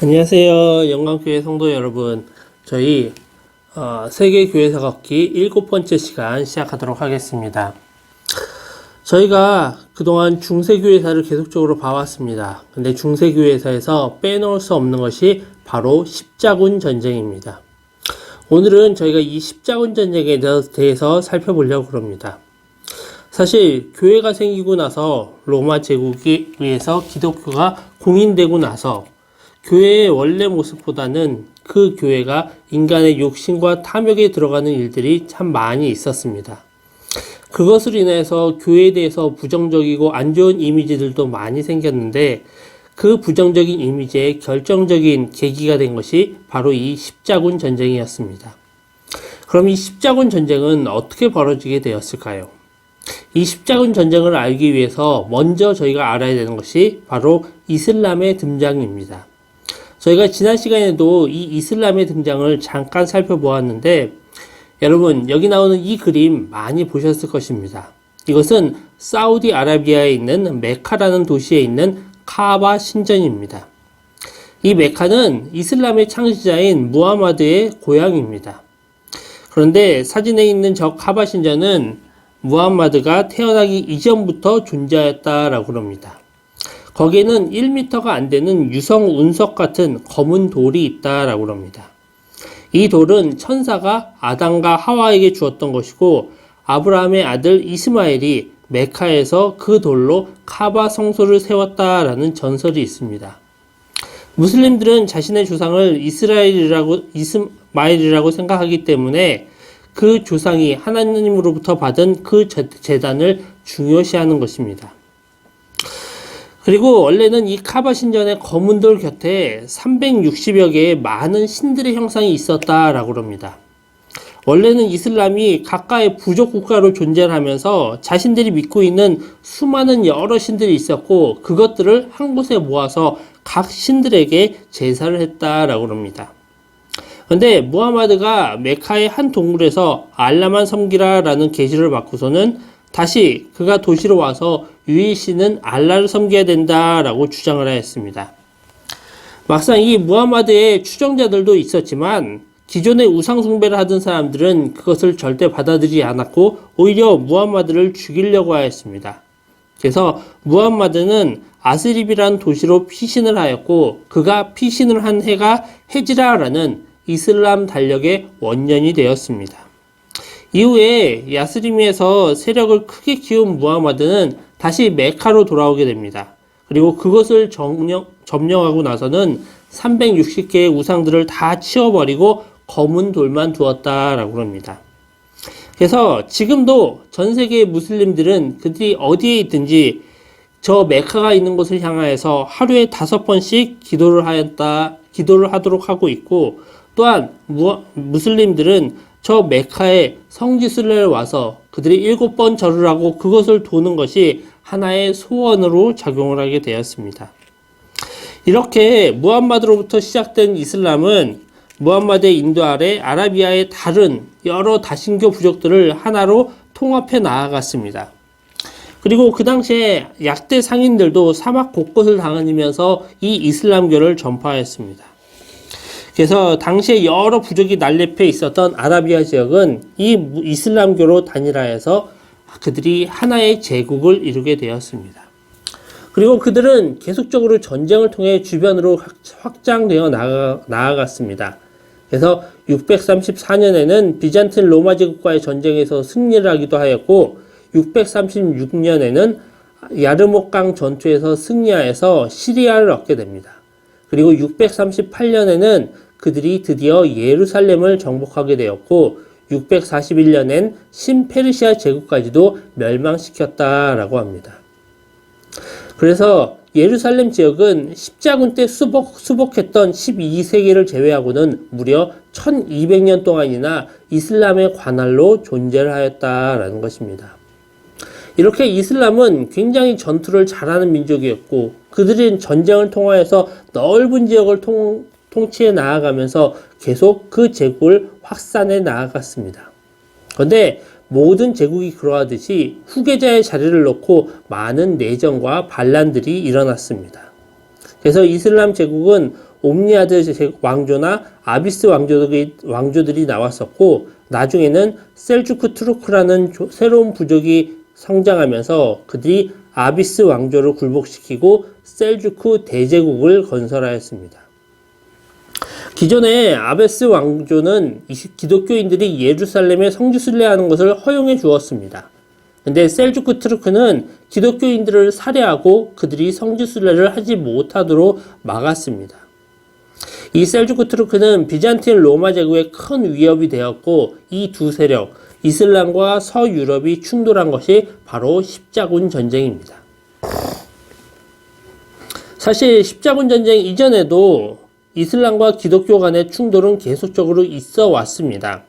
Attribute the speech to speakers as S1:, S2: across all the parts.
S1: 안녕하세요. 영광교회 성도 여러분. 저희 세계교회사 걷기 7번째 시간 시작하도록 하겠습니다. 저희가 그동안 중세교회사를 계속적으로 봐왔습니다. 근데 중세교회사에서 빼놓을 수 없는 것이 바로 십자군 전쟁입니다. 오늘은 저희가 이 십자군 전쟁에 대해서 살펴보려고 합니다. 사실 교회가 생기고 나서 로마 제국에 의해서 기독교가 공인되고 나서 교회의 원래 모습보다는 그 교회가 인간의 욕심과 탐욕에 들어가는 일들이 참 많이 있었습니다. 그것으로 인해서 교회에 대해서 부정적이고 안 좋은 이미지들도 많이 생겼는데 그 부정적인 이미지의 결정적인 계기가 된 것이 바로 이 십자군 전쟁이었습니다. 그럼 이 십자군 전쟁은 어떻게 벌어지게 되었을까요? 이 십자군 전쟁을 알기 위해서 먼저 저희가 알아야 되는 것이 바로 이슬람의 등장입니다. 저희가 지난 시간에도 이 이슬람의 등장을 잠깐 살펴보았는데 여러분 여기 나오는 이 그림 많이 보셨을 것입니다. 이것은 사우디아라비아에 있는 메카라는 도시에 있는 카바 신전입니다. 이 메카는 이슬람의 창시자인 무하마드의 고향입니다. 그런데 사진에 있는 저 카바 신전은 무하마드가 태어나기 이전부터 존재하였다라고 합니다. 거기에는 1m가 안 되는 유성 운석 같은 검은 돌이 있다라고 합니다. 이 돌은 천사가 아담과 하와에게 주었던 것이고 아브라함의 아들 이스마엘이 메카에서 그 돌로 카바 성소를 세웠다라는 전설이 있습니다. 무슬림들은 자신의 조상을 이스마엘이라고 생각하기 때문에 그 조상이 하나님으로부터 받은 그 제단을 중요시하는 것입니다. 그리고 원래는 이 카바 신전의 검은 돌 곁에 360여 개의 많은 신들의 형상이 있었다라고 합니다. 원래는 이슬람이 각가의 부족 국가로 존재하면서 자신들이 믿고 있는 수많은 여러 신들이 있었고 그것들을 한 곳에 모아서 각 신들에게 제사를 했다라고 합니다. 그런데 무하마드가 메카의 한 동굴에서 알라만 섬기라라는 계시를 받고서는 다시 그가 도시로 와서 유일신은 알라를 섬겨야 된다라고 주장을 하였습니다. 막상 이 무하마드의 추종자들도 있었지만 기존의 우상 숭배를 하던 사람들은 그것을 절대 받아들이지 않았고 오히려 무하마드를 죽이려고 하였습니다. 그래서 무하마드는 아스립이라는 도시로 피신을 하였고 그가 피신을 한 해가 헤지라라는 이슬람 달력의 원년이 되었습니다. 이후에 야스림에서 세력을 크게 키운 무하마드는 다시 메카로 돌아오게 됩니다. 그리고 그것을 점령하고 나서는 360개의 우상들을 다 치워버리고 검은 돌만 두었다라고 합니다. 그래서 지금도 전 세계의 무슬림들은 그들이 어디에 있든지 저 메카가 있는 곳을 향하여서 하루에 5번씩 기도를 하도록 하고 있고 또한 무슬림들은 저 메카에 성지순례를 와서 그들이 7번 절을 하고 그것을 도는 것이 하나의 소원으로 작용을 하게 되었습니다. 이렇게 무함마드로부터 시작된 이슬람은 무함마드의 인도 아래 아라비아의 다른 여러 다신교 부족들을 하나로 통합해 나아갔습니다. 그리고 그 당시에 약대 상인들도 사막 곳곳을 다니면서 이 이슬람교를 전파하였습니다. 그래서 당시에 여러 부족이 난립해 있었던 아라비아 지역은 이 이슬람교로 단일화해서 그들이 하나의 제국을 이루게 되었습니다. 그리고 그들은 계속적으로 전쟁을 통해 주변으로 확장되어 나아갔습니다. 그래서 634년에는 비잔틴 로마 제국과의 전쟁에서 승리를 하기도 하였고 636년에는 야르목강 전투에서 승리하여서 시리아를 얻게 됩니다. 그리고 638년에는 그들이 드디어 예루살렘을 정복하게 되었고 641년엔 신페르시아 제국까지도 멸망시켰다라고 합니다. 그래서 예루살렘 지역은 십자군 때 수복했던 12세기를 제외하고는 무려 1200년 동안이나 이슬람의 관할로 존재를 하였다라는 것입니다. 이렇게 이슬람은 굉장히 전투를 잘하는 민족이었고 그들은 전쟁을 통하여서 넓은 지역을 통치해 나아가면서 계속 그 제국을 확산해 나아갔습니다. 그런데 모든 제국이 그러하듯이 후계자의 자리를 놓고 많은 내전과 반란들이 일어났습니다. 그래서 이슬람 제국은 옴니아드 왕조나 아비스 왕조들이 나왔었고, 나중에는 셀주크 투르크라는 새로운 부족이 성장하면서 그들이 아비스 왕조를 굴복시키고 셀주크 대제국을 건설하였습니다. 기존의 아베스 왕조는 기독교인들이 예루살렘에 성지순례하는 것을 허용해 주었습니다. 근데 셀주크 투르크는 기독교인들을 살해하고 그들이 성지순례를 하지 못하도록 막았습니다. 이 셀주크 투르크는 비잔틴 로마 제국에 큰 위협이 되었고, 이 두 세력, 이슬람과 서유럽이 충돌한 것이 바로 십자군 전쟁입니다. 사실 십자군 전쟁 이전에도 이슬람과 기독교 간의 충돌은 계속적으로 있어 왔습니다.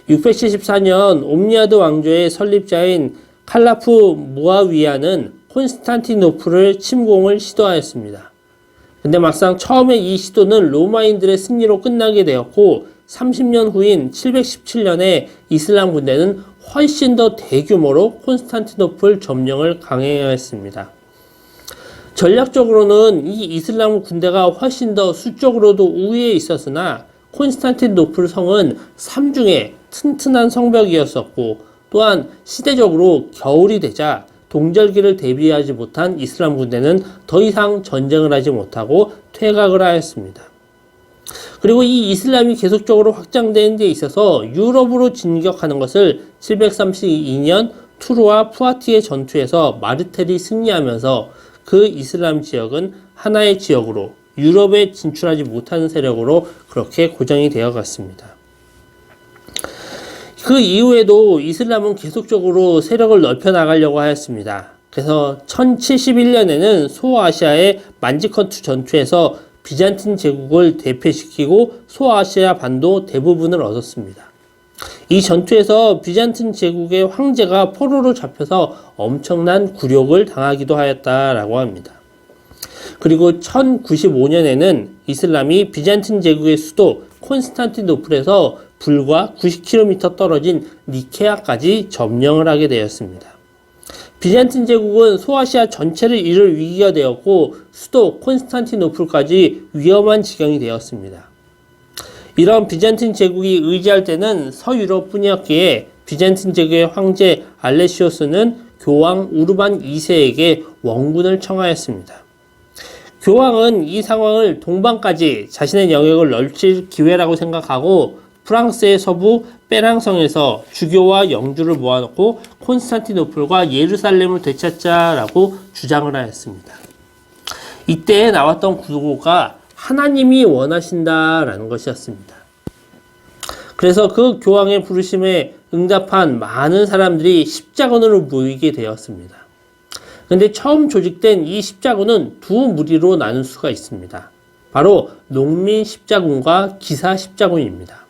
S1: 674년 옴니아드 왕조의 설립자인 칼라프 무아위야는 콘스탄티노플을 침공을 시도하였습니다. 근데 막상 처음에 이 시도는 로마인들의 승리로 끝나게 되었고, 30년 후인 717년에 이슬람 군대는 훨씬 더 대규모로 콘스탄티노플 점령을 강행하였습니다. 전략적으로는 이 이슬람 군대가 훨씬 더 수적으로도 우위에 있었으나 콘스탄티노플 성은 삼중에 튼튼한 성벽이었었고, 또한 시대적으로 겨울이 되자 동절기를 대비하지 못한 이슬람 군대는 더 이상 전쟁을 하지 못하고 퇴각을 하였습니다. 그리고 이 이슬람이 계속적으로 확장되는 데 있어서 유럽으로 진격하는 것을 732년 투르와 푸아티의 전투에서 마르텔이 승리하면서 그 이슬람 지역은 하나의 지역으로 유럽에 진출하지 못하는 세력으로 그렇게 고정이 되어 갔습니다. 그 이후에도 이슬람은 계속적으로 세력을 넓혀 나가려고 하였습니다. 그래서 1071년에는 소아시아의 만지컨투 전투에서 비잔틴 제국을 대패시키고 소아시아 반도 대부분을 얻었습니다. 이 전투에서 비잔틴 제국의 황제가 포로로 잡혀서 엄청난 굴욕을 당하기도 하였다라고 합니다. 그리고 1095년에는 이슬람이 비잔틴 제국의 수도 콘스탄티노플에서 불과 90km 떨어진 니케아까지 점령을 하게 되었습니다. 비잔틴 제국은 소아시아 전체를 잃을 위기가 되었고, 수도 콘스탄티노플까지 위험한 지경이 되었습니다. 이런 비잔틴 제국이 의지할 때는 서유럽뿐이었기에 비잔틴 제국의 황제 알레시오스는 교황 우르반 2세에게 원군을 청하였습니다. 교황은 이 상황을 동방까지 자신의 영역을 넓힐 기회라고 생각하고, 프랑스의 서부 페랑성에서 주교와 영주를 모아놓고 콘스탄티노플과 예루살렘을 되찾자라고 주장을 하였습니다. 이때 나왔던 구호가 하나님이 원하신다라는 것이었습니다. 그래서 그 교황의 부르심에 응답한 많은 사람들이 십자군으로 모이게 되었습니다. 근데 처음 조직된 이 십자군은 두 무리로 나눌 수가 있습니다. 바로 농민 십자군과 기사 십자군입니다.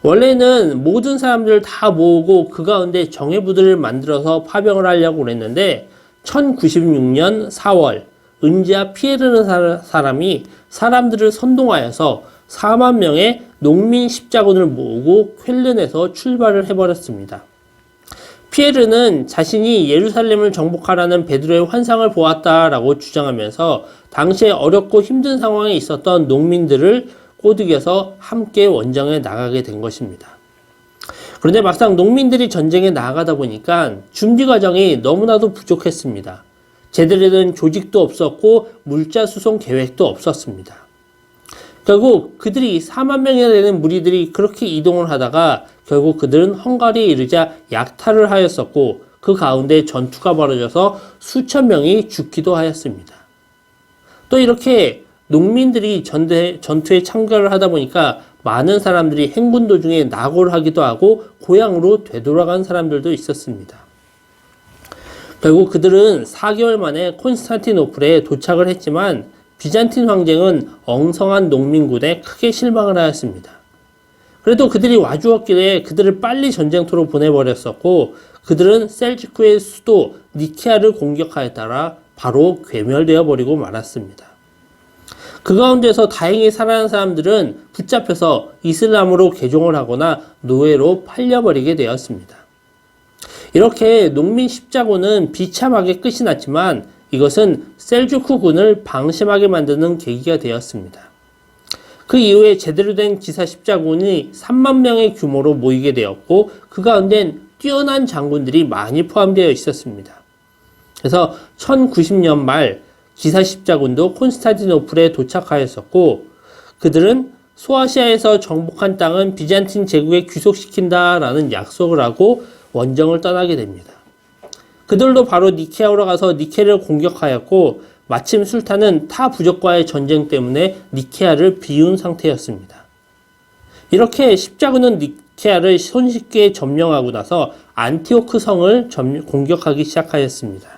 S1: 원래는 모든 사람들을 다 모으고 그 가운데 정예부들을 만들어서 파병을 하려고 그랬는데 1096년 4월 은지아 피에르는 사람이 사람들을 선동하여서 4만 명의 농민 십자군을 모으고 쾰른에서 출발을 해버렸습니다. 피에르는 자신이 예루살렘을 정복하라는 베드로의 환상을 보았다라고 주장하면서 당시에 어렵고 힘든 상황에 있었던 농민들을 꼬드겨서 함께 원정에 나가게 된 것입니다. 그런데 막상 농민들이 전쟁에 나가다 보니까 준비 과정이 너무나도 부족했습니다. 제대로 된 조직도 없었고 물자 수송 계획도 없었습니다. 결국 그들이 4만 명이나 되는 무리들이 그렇게 이동을 하다가 결국 그들은 헝가리에 이르자 약탈을 하였었고, 그 가운데 전투가 벌어져서 수천 명이 죽기도 하였습니다. 또 이렇게 농민들이 전투에 참가를 하다 보니까 많은 사람들이 행군 도중에 낙오를 하기도 하고 고향으로 되돌아간 사람들도 있었습니다. 결국 그들은 4개월 만에 콘스탄티노플에 도착을 했지만 비잔틴 황제는 엉성한 농민군에 크게 실망을 하였습니다. 그래도 그들이 와주었기에 그들을 빨리 전쟁터로 보내버렸었고, 그들은 셀주크의 수도 니케아를 공격하였다가 바로 괴멸되어 버리고 말았습니다. 그 가운데서 다행히 살아난 사람들은 붙잡혀서 이슬람으로 개종을 하거나 노예로 팔려버리게 되었습니다. 이렇게 농민 십자군은 비참하게 끝이 났지만 이것은 셀주크군을 방심하게 만드는 계기가 되었습니다. 그 이후에 제대로 된 기사 십자군이 3만 명의 규모로 모이게 되었고 그 가운데는 뛰어난 장군들이 많이 포함되어 있었습니다. 그래서 1090년 말 기사 십자군도 콘스탄티노플에 도착하였었고 그들은 소아시아에서 정복한 땅은 비잔틴 제국에 귀속시킨다라는 약속을 하고 원정을 떠나게 됩니다. 그들도 바로 니케아로 가서 니케를 공격하였고 마침 술탄은 타 부족과의 전쟁 때문에 니케아를 비운 상태였습니다. 이렇게 십자군은 니케아를 손쉽게 점령하고 나서 안티오크 성을 공격하기 시작하였습니다.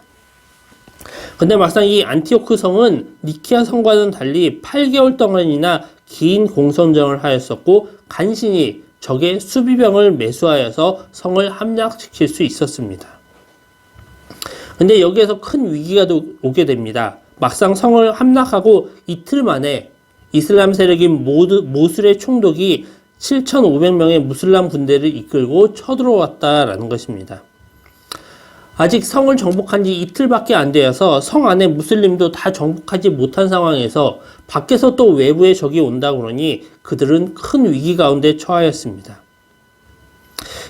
S1: 근데 막상 이 안티오크 성은 니케아 성과는 달리 8개월 동안이나 긴 공성전을 하였었고 간신히 적의 수비병을 매수하여서 성을 함락시킬 수 있었습니다. 근데 여기에서 큰 위기가 오게 됩니다. 막상 성을 함락하고 이틀 만에 이슬람 세력인 모술의 총독이 7,500명의 무슬람 군대를 이끌고 쳐들어왔다라는 것입니다. 아직 성을 정복한 지 이틀밖에 안 되어서 성 안에 무슬림도 다 정복하지 못한 상황에서 밖에서 또 외부의 적이 온다 그러니 그들은 큰 위기 가운데 처하였습니다.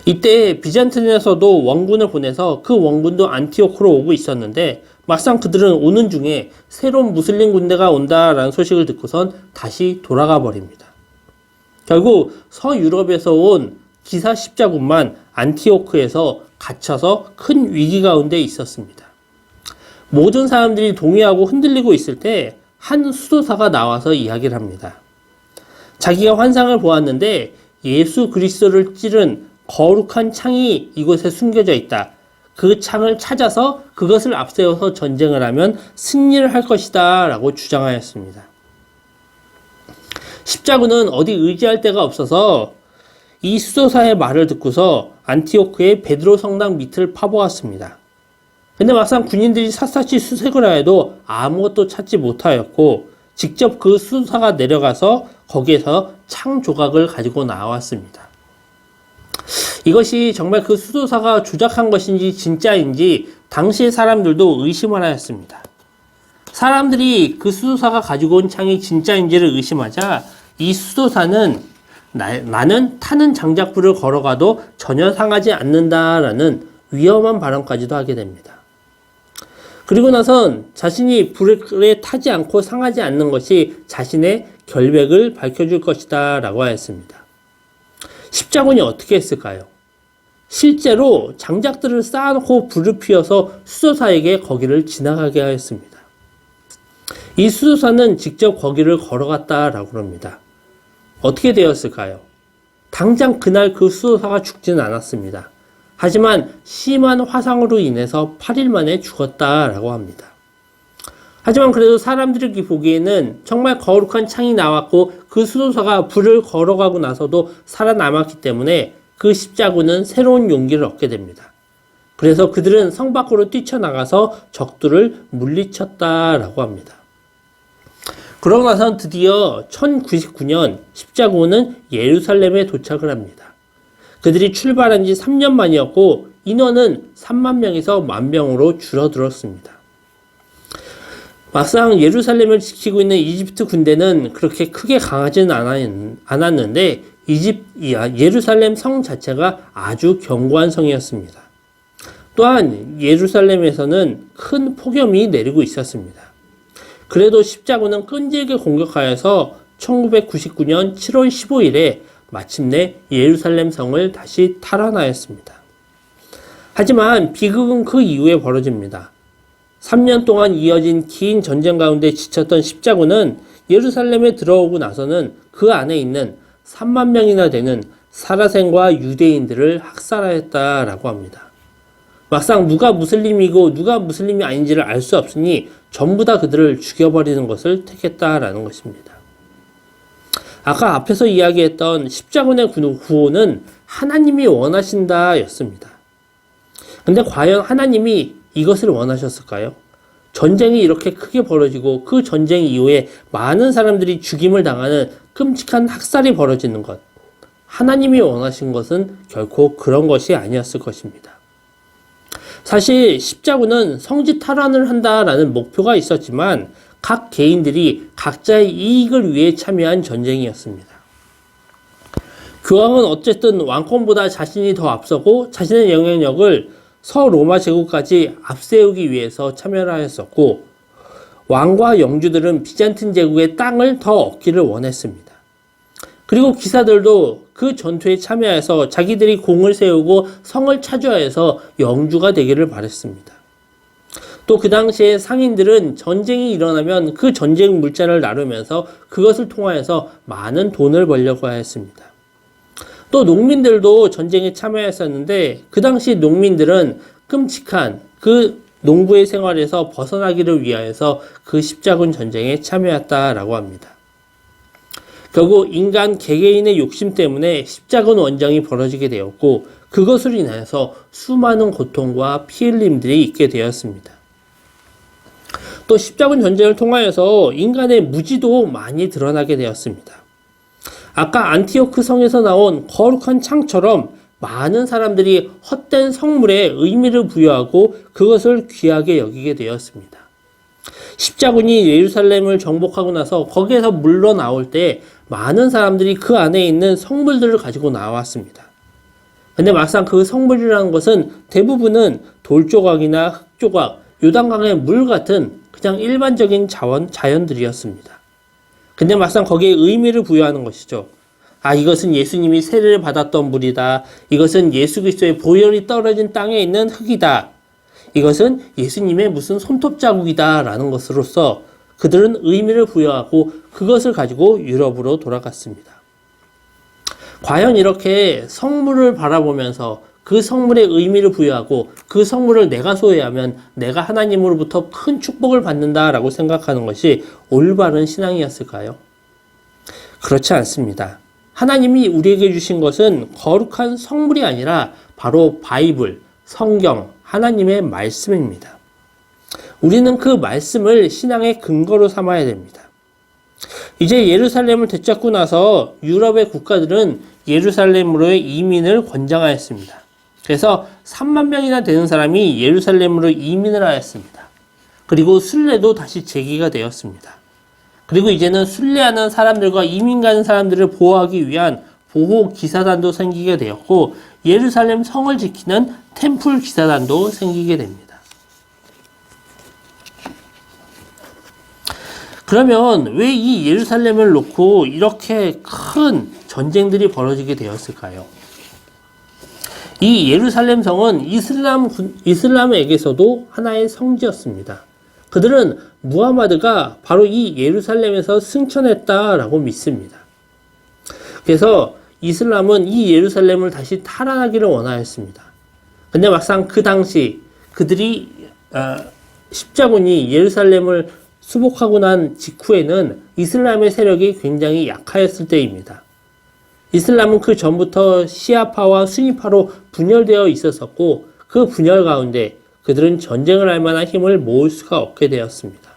S1: 이때 비잔틴에서도 원군을 보내서 그 원군도 안티오크로 오고 있었는데 막상 그들은 오는 중에 새로운 무슬림 군대가 온다라는 소식을 듣고선 다시 돌아가 버립니다. 결국 서유럽에서 온 기사 십자군만 안티오크에서 갇혀서 큰 위기 가운데 있었습니다. 모든 사람들이 동의하고 흔들리고 있을 때 한 수도사가 나와서 이야기를 합니다. 자기가 환상을 보았는데 예수 그리스도를 찌른 거룩한 창이 이곳에 숨겨져 있다. 그 창을 찾아서 그것을 앞세워서 전쟁을 하면 승리를 할 것이다 라고 주장하였습니다. 십자군은 어디 의지할 데가 없어서 이 수도사의 말을 듣고서 안티오크의 베드로 성당 밑을 파보았습니다. 근데 막상 군인들이 샅샅이 수색을 하여도 아무것도 찾지 못하였고 직접 그 수도사가 내려가서 거기에서 창 조각을 가지고 나왔습니다. 이것이 정말 그 수도사가 조작한 것인지 진짜인지 당시의 사람들도 의심을 하였습니다. 사람들이 그 수도사가 가지고 온 창이 진짜인지를 의심하자 이 수도사는 나는 타는 장작불을 걸어가도 전혀 상하지 않는다라는 위험한 발언까지도 하게 됩니다. 그리고 나선 자신이 불에 타지 않고 상하지 않는 것이 자신의 결백을 밝혀줄 것이다 라고 하였습니다. 십자군이 어떻게 했을까요? 실제로 장작들을 쌓아놓고 불을 피워서 수도사에게 거기를 지나가게 하였습니다. 이 수도사는 직접 거기를 걸어갔다라고 합니다. 어떻게 되었을까요? 당장 그날 그 수도사가 죽지는 않았습니다. 하지만 심한 화상으로 인해서 8일 만에 죽었다라고 합니다. 하지만 그래도 사람들이 보기에는 정말 거룩한 창이 나왔고 그 수도사가 불을 걸어가고 나서도 살아남았기 때문에 그 십자군은 새로운 용기를 얻게 됩니다. 그래서 그들은 성 밖으로 뛰쳐나가서 적들을 물리쳤다라고 합니다. 그러고 나서 드디어 1099년 십자군은 예루살렘에 도착을 합니다. 그들이 출발한 지 3년 만이었고 인원은 3만 명에서 10,000명으로 줄어들었습니다. 막상 예루살렘을 지키고 있는 이집트 군대는 그렇게 크게 강하지는 않았는데 예루살렘 성 자체가 아주 견고한 성이었습니다. 또한 예루살렘에서는 큰 폭염이 내리고 있었습니다. 그래도 십자군은 끈질게 공격하여서 1999년 7월 15일에 마침내 예루살렘 성을 다시 탈환하였습니다. 하지만 비극은 그 이후에 벌어집니다. 3년 동안 이어진 긴 전쟁 가운데 지쳤던 십자군은 예루살렘에 들어오고 나서는 그 안에 있는 3만 명이나 되는 사라센과 유대인들을 학살하였다라고 합니다. 막상 누가 무슬림이고 누가 무슬림이 아닌지를 알 수 없으니 전부 다 그들을 죽여버리는 것을 택했다라는 것입니다. 아까 앞에서 이야기했던 십자군의 구호는 하나님이 원하신다 였습니다. 근데 과연 하나님이 이것을 원하셨을까요? 전쟁이 이렇게 크게 벌어지고 그 전쟁 이후에 많은 사람들이 죽임을 당하는 끔찍한 학살이 벌어지는 것. 하나님이 원하신 것은 결코 그런 것이 아니었을 것입니다. 사실 십자군은 성지 탈환을 한다라는 목표가 있었지만 각 개인들이 각자의 이익을 위해 참여한 전쟁이었습니다. 교황은 어쨌든 왕권보다 자신이 더 앞서고 자신의 영향력을 서로마 제국까지 앞세우기 위해서 참여를 하였었고, 왕과 영주들은 비잔틴 제국의 땅을 더 얻기를 원했습니다. 그리고 기사들도 그 전투에 참여해서 자기들이 공을 세우고 성을 차지하여서 영주가 되기를 바랬습니다. 또 그 당시에 상인들은 전쟁이 일어나면 그 전쟁 물자를 나누면서 그것을 통하여서 많은 돈을 벌려고 하였습니다. 또 농민들도 전쟁에 참여했었는데 그 당시 농민들은 끔찍한 그 농부의 생활에서 벗어나기를 위하여서 그 십자군 전쟁에 참여했다라고 합니다. 결국 인간 개개인의 욕심 때문에 십자군 원정이 벌어지게 되었고, 그것으로 인하여서 수많은 고통과 피 흘림들이 있게 되었습니다. 또 십자군 전쟁을 통하여서 인간의 무지도 많이 드러나게 되었습니다. 아까 안티오크 성에서 나온 거룩한 창처럼 많은 사람들이 헛된 성물에 의미를 부여하고 그것을 귀하게 여기게 되었습니다. 십자군이 예루살렘을 정복하고 나서 거기에서 물러나올 때 많은 사람들이 그 안에 있는 성물들을 가지고 나왔습니다. 근데 막상 그 성물이라는 것은 대부분은 돌조각이나 흙조각, 요단강의 물 같은 그냥 일반적인 자연들이었습니다. 근데 막상 거기에 의미를 부여하는 것이죠. 아, 이것은 예수님이 세례를 받았던 물이다. 이것은 예수 그리스도의 보혈이 떨어진 땅에 있는 흙이다. 이것은 예수님의 무슨 손톱 자국이다 라는 것으로서 그들은 의미를 부여하고 그것을 가지고 유럽으로 돌아갔습니다. 과연 이렇게 성물을 바라보면서 그 성물에 의미를 부여하고 그 성물을 내가 소유하면 내가 하나님으로부터 큰 축복을 받는다라고 생각하는 것이 올바른 신앙이었을까요? 그렇지 않습니다. 하나님이 우리에게 주신 것은 거룩한 성물이 아니라 바로 바이블, 성경, 하나님의 말씀입니다. 우리는 그 말씀을 신앙의 근거로 삼아야 됩니다. 이제 예루살렘을 되찾고 나서 유럽의 국가들은 예루살렘으로의 이민을 권장하였습니다. 그래서 3만 명이나 되는 사람이 예루살렘으로 이민을 하였습니다. 그리고 순례도 다시 재개가 되었습니다. 그리고 이제는 순례하는 사람들과 이민 가는 사람들을 보호하기 위한 보호 기사단도 생기게 되었고, 예루살렘 성을 지키는 템플 기사단도 생기게 됩니다. 그러면 왜 이 예루살렘을 놓고 이렇게 큰 전쟁들이 벌어지게 되었을까요? 이 예루살렘 성은 이슬람에게서도 하나의 성지였습니다. 그들은 무하마드가 바로 이 예루살렘에서 승천했다라고 믿습니다. 그래서 이슬람은 이 예루살렘을 다시 탈환하기를 원하였습니다. 근데 막상 그 당시 그들이 십자군이 예루살렘을 수복하고 난 직후에는 이슬람의 세력이 굉장히 약하였을 때입니다. 이슬람은 그 전부터 시아파와 수니파로 분열되어 있었었고, 그 분열 가운데 그들은 전쟁을 할 만한 힘을 모을 수가 없게 되었습니다.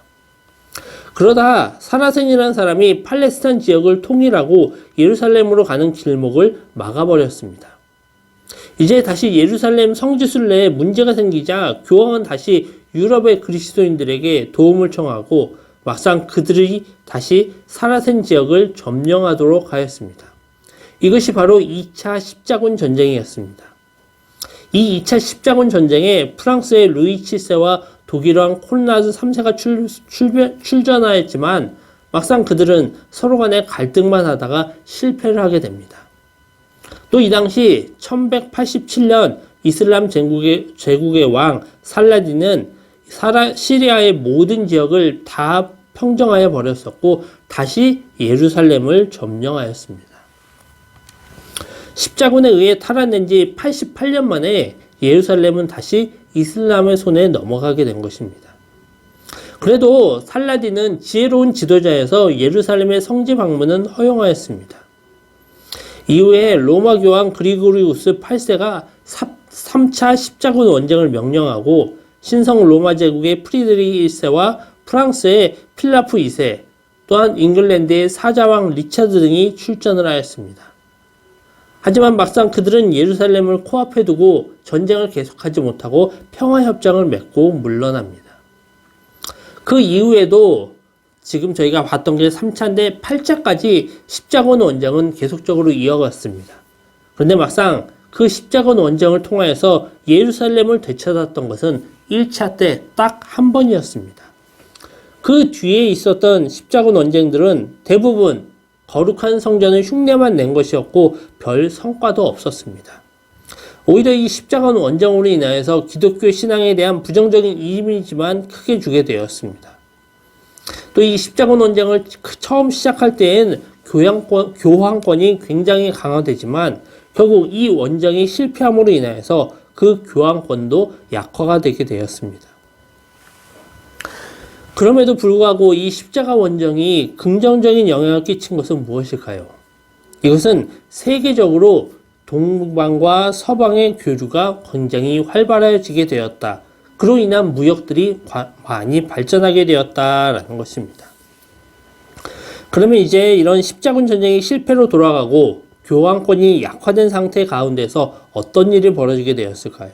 S1: 그러다 사라센이라는 사람이 팔레스타인 지역을 통일하고 예루살렘으로 가는 길목을 막아버렸습니다. 이제 다시 예루살렘 성지 순례에 문제가 생기자 교황은 다시 유럽의 그리스도인들에게 도움을 청하고 막상 그들이 다시 사라센 지역을 점령하도록 하였습니다. 이것이 바로 2차 십자군 전쟁이었습니다. 이 2차 십자군 전쟁에 프랑스의 루이 7세와 독일왕 콘라드 3세가 출전하였지만 막상 그들은 서로 간에 갈등만 하다가 실패를 하게 됩니다. 또 이 당시 1187년 이슬람 제국의 왕 살라딘은 시리아의 모든 지역을 다 평정하여 버렸었고 다시 예루살렘을 점령하였습니다. 십자군에 의해 탈환된 지 88년 만에 예루살렘은 다시 이슬람의 손에 넘어가게 된 것입니다. 그래도 살라딘은 지혜로운 지도자여서 예루살렘의 성지 방문은 허용하였습니다. 이후에 로마 교황 그리고리우스 8세가 3차 십자군 원정을 명령하고 신성 로마 제국의 프리드리히 1세와 프랑스의 필라프 2세, 또한 잉글랜드의 사자왕 리차드 등이 출전을 하였습니다. 하지만 막상 그들은 예루살렘을 코앞에 두고 전쟁을 계속하지 못하고 평화협정을 맺고 물러납니다. 그 이후에도 지금 저희가 봤던 게 3차인데 8차까지 십자군 원정은 계속적으로 이어갔습니다. 그런데 막상 그 십자군 원정을 통하여서 예루살렘을 되찾았던 것은 1차 때 딱 한 번이었습니다. 그 뒤에 있었던 십자군 원정들은 대부분 거룩한 성전의 흉내만 낸 것이었고 별 성과도 없었습니다. 오히려 이 십자군 원정으로 인하여서 기독교 신앙에 대한 부정적인 이미지만 크게 주게 되었습니다. 또 이 십자군 원정을 처음 시작할 때엔 교황권이 굉장히 강화되지만 결국 이 원정이 실패함으로 인하여서 그 교황권도 약화가 되게 되었습니다. 그럼에도 불구하고 이 십자가 원정이 긍정적인 영향을 끼친 것은 무엇일까요? 이것은 세계적으로 동방과 서방의 교류가 굉장히 활발해지게 되었다. 그로 인한 무역들이 많이 발전하게 되었다라는 것입니다. 그러면 이제 이런 십자군 전쟁이 실패로 돌아가고 교황권이 약화된 상태 가운데서 어떤 일이 벌어지게 되었을까요?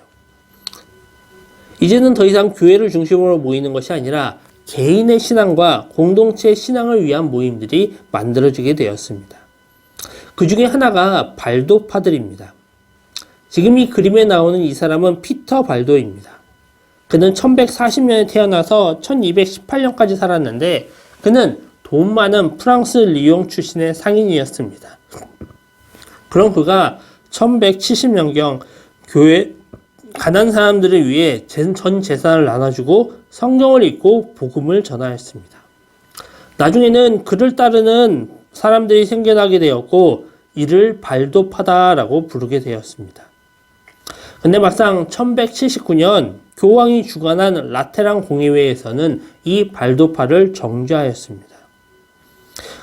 S1: 이제는 더 이상 교회를 중심으로 모이는 것이 아니라 개인의 신앙과 공동체의 신앙을 위한 모임들이 만들어지게 되었습니다. 그 중에 하나가 발도파들입니다. 지금 이 그림에 나오는 이 사람은 피터 발도입니다. 그는 1140년에 태어나서 1218년까지 살았는데 그는 돈 많은 프랑스 리옹 출신의 상인이었습니다. 그럼 그가 1170년경 교회 가난한 사람들을 위해 전 재산을 나눠주고 성경을 읽고 복음을 전하였습니다. 나중에는 그를 따르는 사람들이 생겨나게 되었고 이를 발도파다라고 부르게 되었습니다. 근데 막상 1179년 교황이 주관한 라테랑 공의회에서는 이 발도파를 정죄하였습니다.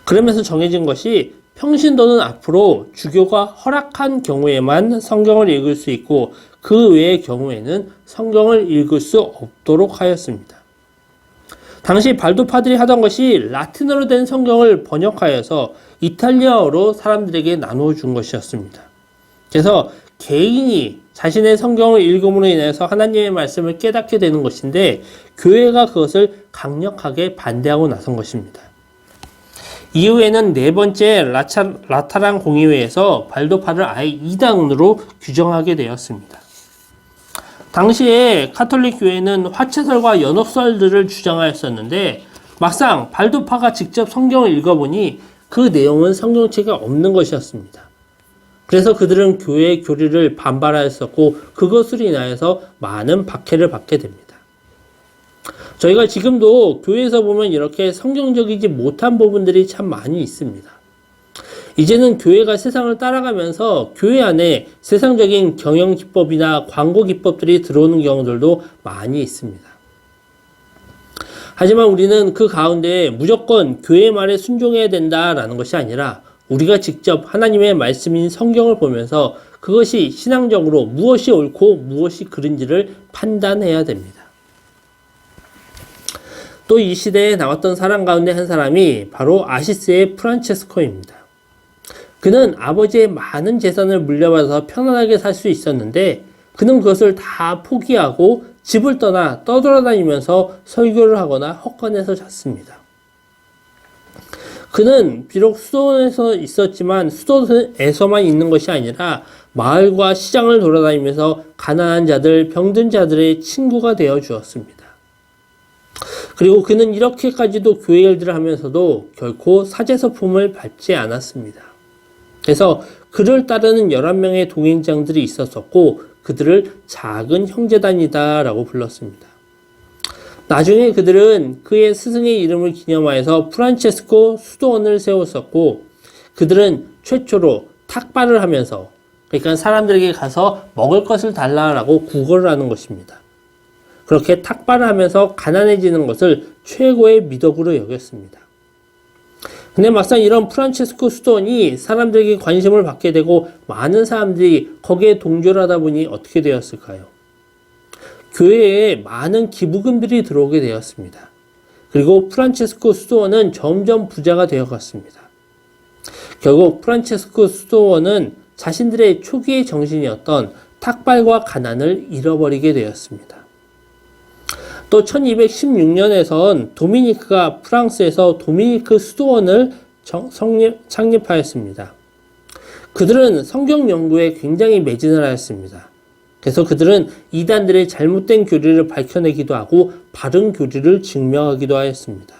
S1: 그러면서 정해진 것이 평신도는 앞으로 주교가 허락한 경우에만 성경을 읽을 수 있고 그 외의 경우에는 성경을 읽을 수 없도록 하였습니다. 당시 발도파들이 하던 것이 라틴어로 된 성경을 번역하여서 이탈리아어로 사람들에게 나누어 준 것이었습니다. 그래서 개인이 자신의 성경을 읽음으로 인해서 하나님의 말씀을 깨닫게 되는 것인데 교회가 그것을 강력하게 반대하고 나선 것입니다. 이후에는 네 번째 라타랑 공의회에서 발도파를 아예 이단으로 규정하게 되었습니다. 당시에 카톨릭 교회는 화채설과 연옥설들을 주장하였었는데 막상 발도파가 직접 성경을 읽어보니 그 내용은 성경책에 없는 것이었습니다. 그래서 그들은 교회의 교리를 반발하였었고 그것으로 인하여서 많은 박해를 받게 됩니다. 저희가 지금도 교회에서 보면 이렇게 성경적이지 못한 부분들이 참 많이 있습니다. 이제는 교회가 세상을 따라가면서 교회 안에 세상적인 경영 기법이나 광고 기법들이 들어오는 경우들도 많이 있습니다. 하지만 우리는 그 가운데 무조건 교회 말에 순종해야 된다라는 것이 아니라 우리가 직접 하나님의 말씀인 성경을 보면서 그것이 신앙적으로 무엇이 옳고 무엇이 그른지를 판단해야 됩니다. 또 이 시대에 나왔던 사람 가운데 한 사람이 바로 아시스의 프란체스코입니다. 그는 아버지의 많은 재산을 물려받아서 편안하게 살 수 있었는데 그는 그것을 다 포기하고 집을 떠나 떠돌아다니면서 설교를 하거나 헛간에서 잤습니다. 그는 비록 수도원에서 있었지만 수도에서만 있는 것이 아니라 마을과 시장을 돌아다니면서 가난한 자들, 병든 자들의 친구가 되어 주었습니다. 그리고 그는 이렇게까지도 교회 일들을 하면서도 결코 사제서품을 밟지 않았습니다. 그래서 그를 따르는 11명의 동행장들이 있었었고 그들을 작은 형제단이다 라고 불렀습니다. 나중에 그들은 그의 스승의 이름을 기념하여서 프란체스코 수도원을 세웠었고 그들은 최초로 탁발을 하면서 그러니까 사람들에게 가서 먹을 것을 달라고 구걸을 하는 것입니다. 그렇게 탁발을 하면서 가난해지는 것을 최고의 미덕으로 여겼습니다. 근데 막상 이런 프란체스코 수도원이 사람들에게 관심을 받게 되고 많은 사람들이 거기에 동조를 하다 보니 어떻게 되었을까요? 교회에 많은 기부금들이 들어오게 되었습니다. 그리고 프란체스코 수도원은 점점 부자가 되어갔습니다. 결국 프란체스코 수도원은 자신들의 초기의 정신이었던 탁발과 가난을 잃어버리게 되었습니다. 또 1216년에선 도미니크가 프랑스에서 도미니크 수도원을 창립하였습니다. 그들은 성경 연구에 굉장히 매진을 하였습니다. 그래서 그들은 이단들의 잘못된 교리를 밝혀내기도 하고 바른 교리를 증명하기도 하였습니다.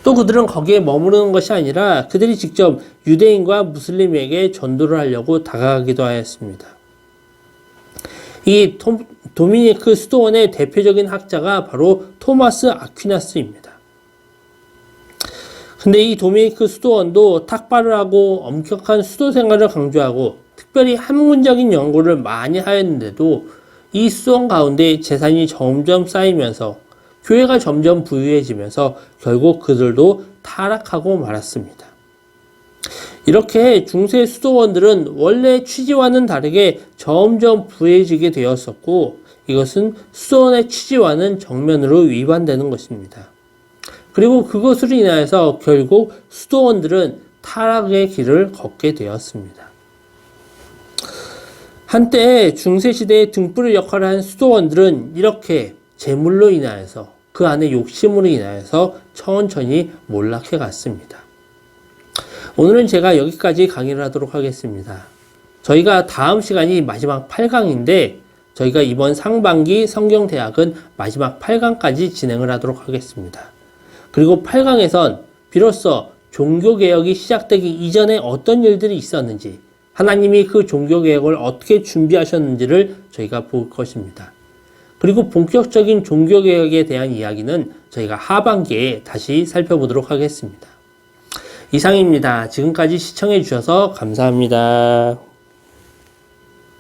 S1: 또 그들은 거기에 머무르는 것이 아니라 그들이 직접 유대인과 무슬림에게 전도를 하려고 다가가기도 하였습니다. 이 도미니크 수도원의 대표적인 학자가 바로 토마스 아퀴나스입니다. 근데 이 도미니크 수도원도 탁발을 하고 엄격한 수도 생활을 강조하고 특별히 학문적인 연구를 많이 하였는데도 이 수도원 가운데 재산이 점점 쌓이면서 교회가 점점 부유해지면서 결국 그들도 타락하고 말았습니다. 이렇게 중세 수도원들은 원래 취지와는 다르게 점점 부해지게 되었었고 이것은 수도원의 취지와는 정면으로 위반되는 것입니다. 그리고 그것으로 인하여서 결국 수도원들은 타락의 길을 걷게 되었습니다. 한때 중세시대의 등불의 역할을 한 수도원들은 이렇게 재물로 인하여서 그 안에 욕심으로 인하여서 천천히 몰락해 갔습니다. 오늘은 제가 여기까지 강의를 하도록 하겠습니다. 저희가 다음 시간이 마지막 8강인데 저희가 이번 상반기 성경대학은 마지막 8강까지 진행을 하도록 하겠습니다. 그리고 8강에선 비로소 종교개혁이 시작되기 이전에 어떤 일들이 있었는지 하나님이 그 종교개혁을 어떻게 준비하셨는지를 저희가 볼 것입니다. 그리고 본격적인 종교개혁에 대한 이야기는 저희가 하반기에 다시 살펴보도록 하겠습니다. 이상입니다. 지금까지 시청해 주셔서 감사합니다.